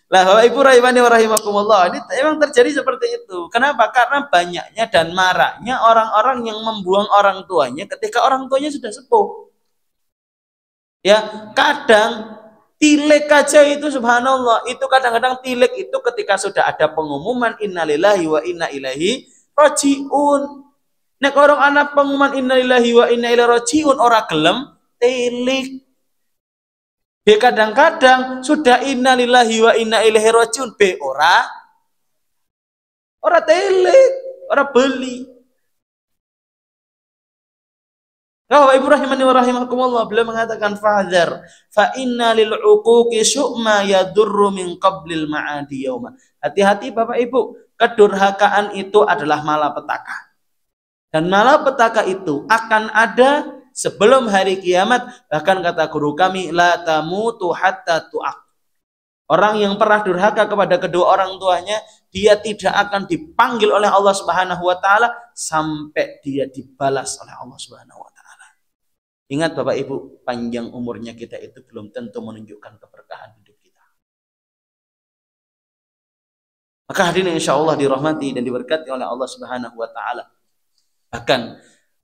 Lah Bapak Ibu rahimani wa rahimakumullah, ini memang terjadi seperti itu. Kenapa? Karena banyaknya dan maraknya orang-orang yang membuang orang tuanya ketika orang tuanya sudah sepuh. Ya, kadang tilek aja itu subhanallah, itu kadang-kadang tilek itu ketika sudah ada pengumuman innalillahi wa inna ilaihi rajiun. Nek orang anak pengumuman innalillahi wa inna ilaihi rajiun ora gelem tilek. B kadang-kadang sudah innalillahi wa inna ilaihi rajiun B ora telik, ora beli. Kalau Ibu rahimani wa rahimakumullah, beliau mengatakan fahdzar fa inna lil uquqi syu'ma yadurru min qablil ma'adi yauma. Hati-hati Bapak Ibu, kedurhakaan itu adalah malapetaka. Dan malapetaka itu akan ada sebelum hari kiamat. Bahkan kata guru kami, la tamutu hatta tu'aq. Orang yang pernah durhaka kepada kedua orang tuanya, dia tidak akan dipanggil oleh Allah Subhanahu wa taala sampai dia dibalas oleh Allah Subhanahu wa taala. Ingat Bapak Ibu, panjang umurnya kita itu belum tentu menunjukkan keberkahan hidup kita. Maka hadirin insyaallah dirahmati dan diberkati oleh Allah Subhanahu wa taala. Bahkan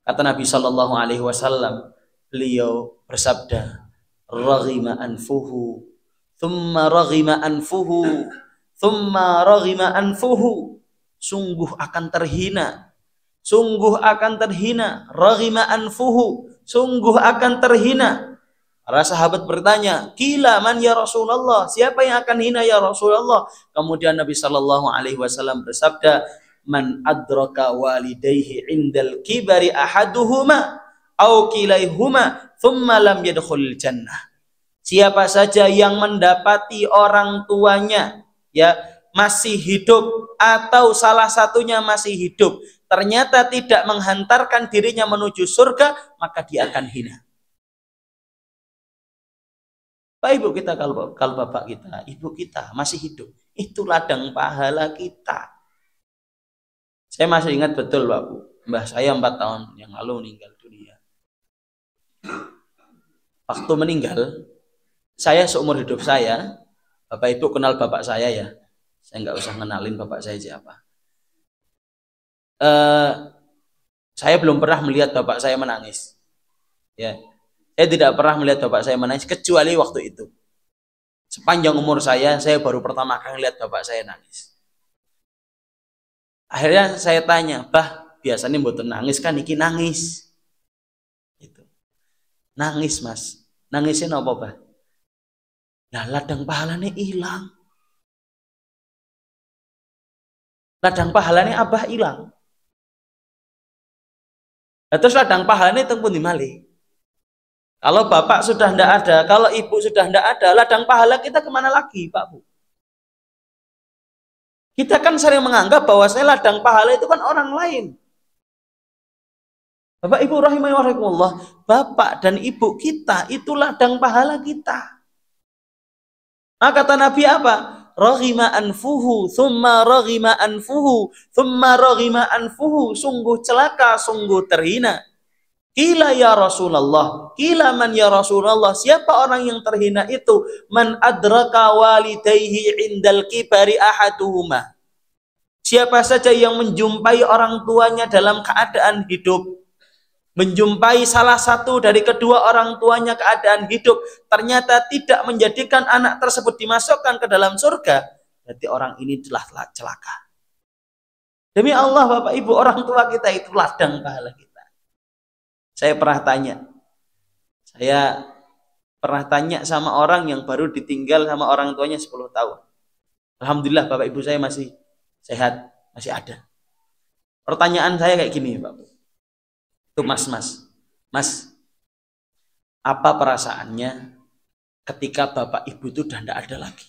kata Nabi sallallahu alaihi wasallam, beliau bersabda, raghima anfuhu thumma raghima anfuhu thumma raghima anfuhu, sungguh akan terhina, sungguh akan terhina, raghima anfuhu, sungguh akan terhina. Para sahabat bertanya, "Qila man ya Rasulullah?" Siapa yang akan hina ya Rasulullah? Kemudian Nabi sallallahu alaihi wasallam bersabda, "Man adraka walidayhi indal kibari ahaduhuma au kilaihuma thumma lam yadkhul jannah." Siapa saja yang mendapati orang tuanya ya masih hidup atau salah satunya masih hidup, ternyata tidak menghantarkan dirinya menuju surga, maka dia akan hina. Pak Ibu kita, kalau bapak kita, ibu kita masih hidup, itu ladang pahala kita. Saya masih ingat betul Pak Bu, mbah saya 4 tahun yang lalu meninggal dunia. Waktu meninggal, saya seumur hidup saya, Bapak Ibu kenal bapak saya ya, saya nggak usah kenalin bapak saya siapa. Saya belum pernah melihat bapak saya menangis. Ya, saya tidak pernah melihat bapak saya menangis kecuali waktu itu. Sepanjang umur saya baru pertama kali lihat bapak saya nangis. Akhirnya saya tanya, "Bah, biasanya mboten nangis kan iki nangis." Itu. Nangis, Mas. Nangisnya apa, Bah? Nah, ladang pahalanya hilang. Ladang pahalanya Abah hilang. Nah, terus ladang pahalanya itu pun dimali. Kalau bapak sudah tidak ada, kalau ibu sudah tidak ada, ladang pahala kita kemana lagi, Pak Bu? Kita kan sering menganggap bahwasanya ladang pahala itu kan orang lain. Bapak Ibu rahimahullah, bapak dan ibu kita itu ladang pahala kita. Nah, kata Nabi apa? Raghima anfuhu, thumma raghima anfuhu, thumma raghima anfuhu, sungguh celaka, sungguh terhina. Qila ya Rasulullah, qila man ya Rasulullah, siapa orang yang terhina itu? Man adraka walidayhi indal kibari ahaduhuma. Siapa saja yang menjumpai orang tuanya dalam keadaan hidup, menjumpai salah satu dari kedua orang tuanya keadaan hidup, ternyata tidak menjadikan anak tersebut dimasukkan ke dalam surga, berarti orang ini telah celaka. Demi Allah Bapak Ibu, orang tua kita itu ladang pahala kita. Saya pernah tanya sama orang yang baru ditinggal sama orang tuanya 10 tahun. Alhamdulillah Bapak Ibu saya masih sehat, masih ada. Pertanyaan saya kayak gini Pak. Itu Mas, apa perasaannya ketika Bapak Ibu itu udah tidak ada lagi?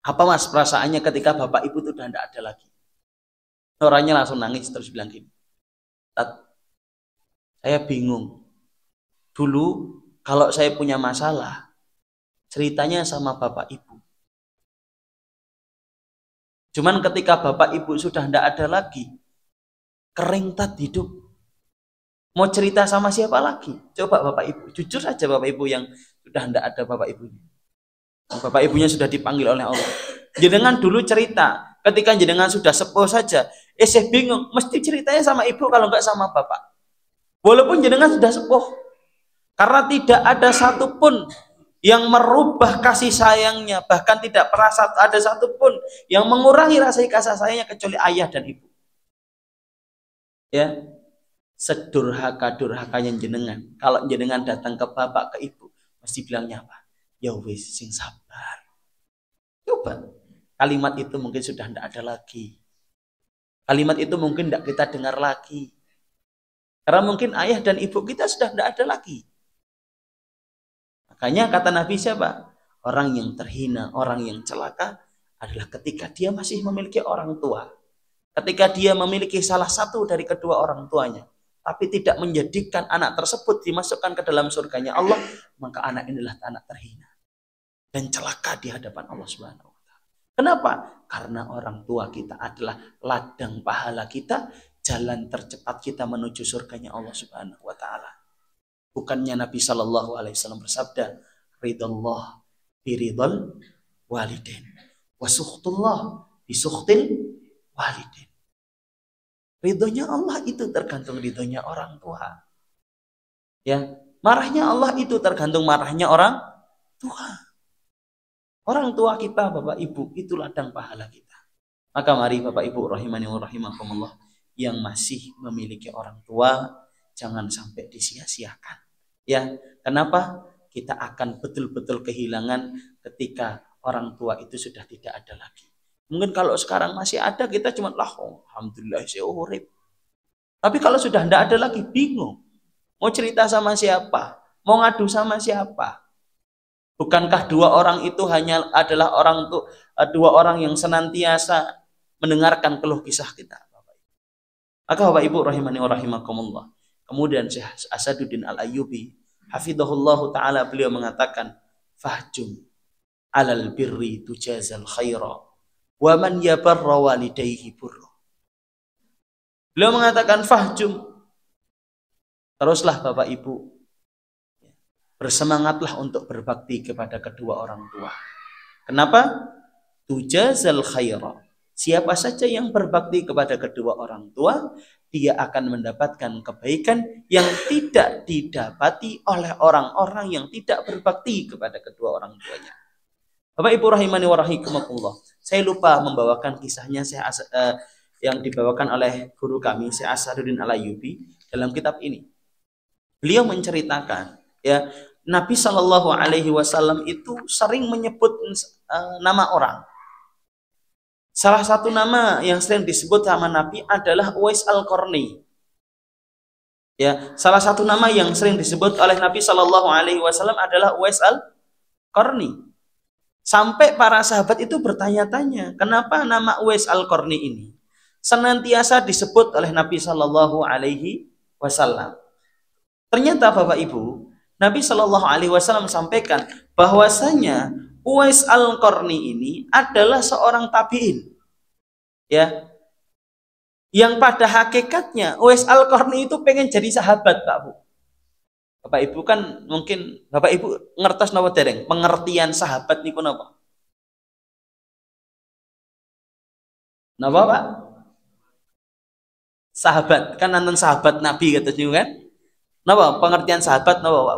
Apa Mas perasaannya ketika Bapak Ibu itu udah tidak ada lagi? Orangnya langsung nangis terus bilang gini, saya bingung. Dulu kalau saya punya masalah, ceritanya sama Bapak Ibu. Cuman ketika Bapak Ibu sudah tidak ada lagi, kering tat hidup. Mau cerita sama siapa lagi? Coba Bapak Ibu, jujur saja Bapak Ibu yang sudah tidak ada Bapak Ibu. Bapak ibunya sudah dipanggil oleh Allah. Jenengan dulu cerita, ketika jenengan sudah sepuh saja, saya bingung, mesti ceritanya sama ibu kalau nggak sama bapak. Walaupun jenengan sudah sepuh, karena tidak ada satupun yang merubah kasih sayangnya, bahkan tidak pernah ada satupun yang mengurangi rasa kasih sayangnya kecuali ayah dan ibu. Ya, sedurhaka-durhakanya jenengan, kalau jenengan datang ke bapak ke ibu, mesti bilangnya apa? Ya wis, sing sabar. Coba, kalimat itu mungkin sudah tidak ada lagi. Kalimat itu mungkin tidak kita dengar lagi. Karena mungkin ayah dan ibu kita sudah tidak ada lagi. Makanya kata Nabi siapa? Orang yang terhina, orang yang celaka adalah ketika dia masih memiliki orang tua. Ketika dia memiliki salah satu dari kedua orang tuanya, tapi tidak menjadikan anak tersebut dimasukkan ke dalam surganya Allah, maka anak inilah anak terhina dan celaka di hadapan Allah Subhanahu wa taala. Kenapa? Karena orang tua kita adalah ladang pahala kita, jalan tercepat kita menuju surganya Allah Subhanahu wa taala. Bukannya Nabi Shallallahu alaihi wasallam bersabda, ridallah biridal walidain wa sukhtullah bisukhtil walidain. Ridhonya Allah itu tergantung ridhonya orang tua. Ya, marahnya Allah itu tergantung marahnya orang tua. Orang tua kita, Bapak Ibu, itu ladang pahala kita. Maka mari Bapak Ibu rahimani wa rahimakumullah, yang masih memiliki orang tua jangan sampai disia-siakan. Ya, kenapa? Kita akan betul-betul kehilangan ketika orang tua itu sudah tidak ada lagi. Mungkin kalau sekarang masih ada, kita cuma alhamdulillah saya urip. Tapi kalau sudah tidak ada lagi, bingung. Mau cerita sama siapa? Mau ngadu sama siapa? Bukankah dua orang itu hanya adalah dua orang yang senantiasa mendengarkan keluh kisah kita? Maka Bapak Ibu rahimani wa rahimakumullah. Kemudian Syekh Asaduddin Al-Ayyubi hafidhahullahu taala, beliau mengatakan, fahjum alal birri tujazal khaira wa man yabarra walidayhi burra. Beliau mengatakan fahjum, teruslah Bapak Ibu, bersemangatlah untuk berbakti kepada kedua orang tua. Kenapa? Tujazal khaira. Siapa saja yang berbakti kepada kedua orang tua, dia akan mendapatkan kebaikan yang tidak didapati oleh orang-orang yang tidak berbakti kepada kedua orang tuanya. Bapak Ibu rahimani wa rahimakumullah. Saya lupa membawakan kisahnya yang dibawakan oleh guru kami Syekh Asaduddin Al-Ayyubi dalam kitab ini. Beliau menceritakan, ya, Nabi Shallallahu alaihi wasallam itu sering menyebut nama orang. Salah satu nama yang sering disebut sama Nabi adalah Uwais Al-Qarni. Ya, salah satu nama yang sering disebut oleh Nabi Shallallahu alaihi wasallam adalah Uwais Al-Qarni. Sampai para sahabat itu bertanya-tanya, kenapa nama Uwais Al-Qarni ini senantiasa disebut oleh Nabi Shallallahu alaihi wasallam. Ternyata Bapak Ibu, Nabi Shallallahu alaihi wasallam sampaikan bahwasanya Uwais Al-Qarni ini adalah seorang tabi'in. Ya. Yang pada hakikatnya Uwais Al-Qarni itu pengen jadi sahabat, Pak Bu. Bapak Ibu kan mungkin Bapak Ibu ngertos napa dereng? Pengertian sahabat niku napa? Napa, Pak? Sahabat, kan nonton sahabat Nabi kata niku kan? Napa pengertian sahabat napa, Pak?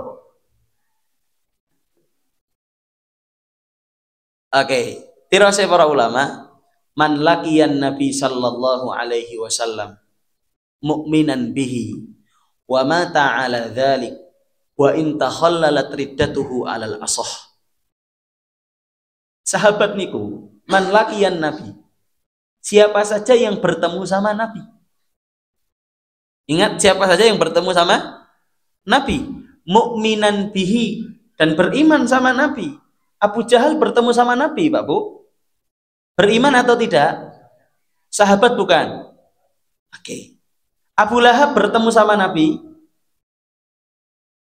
Oke, tirose para ulama, man laqiyan Nabi sallallahu alaihi wasallam mu'minan bihi wa mata ala dzalik wa in takhallalat riddatuhu alal asah. Sahabat niku man laqiyan Nabi, siapa saja yang bertemu sama Nabi. Ingat, siapa saja yang bertemu sama Nabi, mu'minan bihi, dan beriman sama Nabi. Abu Jahal bertemu sama Nabi, Pak Bu. Beriman atau tidak? Sahabat bukan? Oke. Abu Lahab bertemu sama Nabi.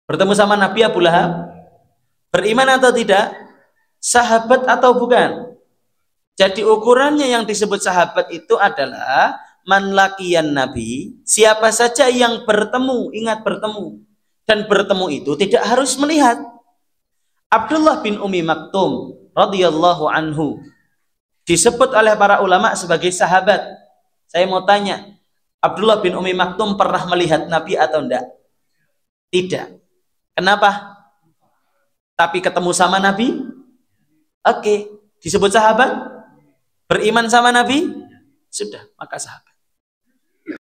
Bertemu sama Nabi Abu Lahab. Beriman atau tidak? Sahabat atau bukan? Jadi ukurannya yang disebut sahabat itu adalah man laqiyan Nabi, siapa saja yang bertemu, ingat bertemu. Dan bertemu itu tidak harus melihat. Abdullah bin Umi Maktum radhiyallahu anhu disebut oleh para ulama sebagai sahabat. Saya mau tanya, Abdullah bin Umi Maktum pernah melihat Nabi atau enggak? Tidak. Kenapa? Tapi ketemu sama Nabi? Oke, disebut sahabat? Beriman sama Nabi? Sudah, maka sahabat.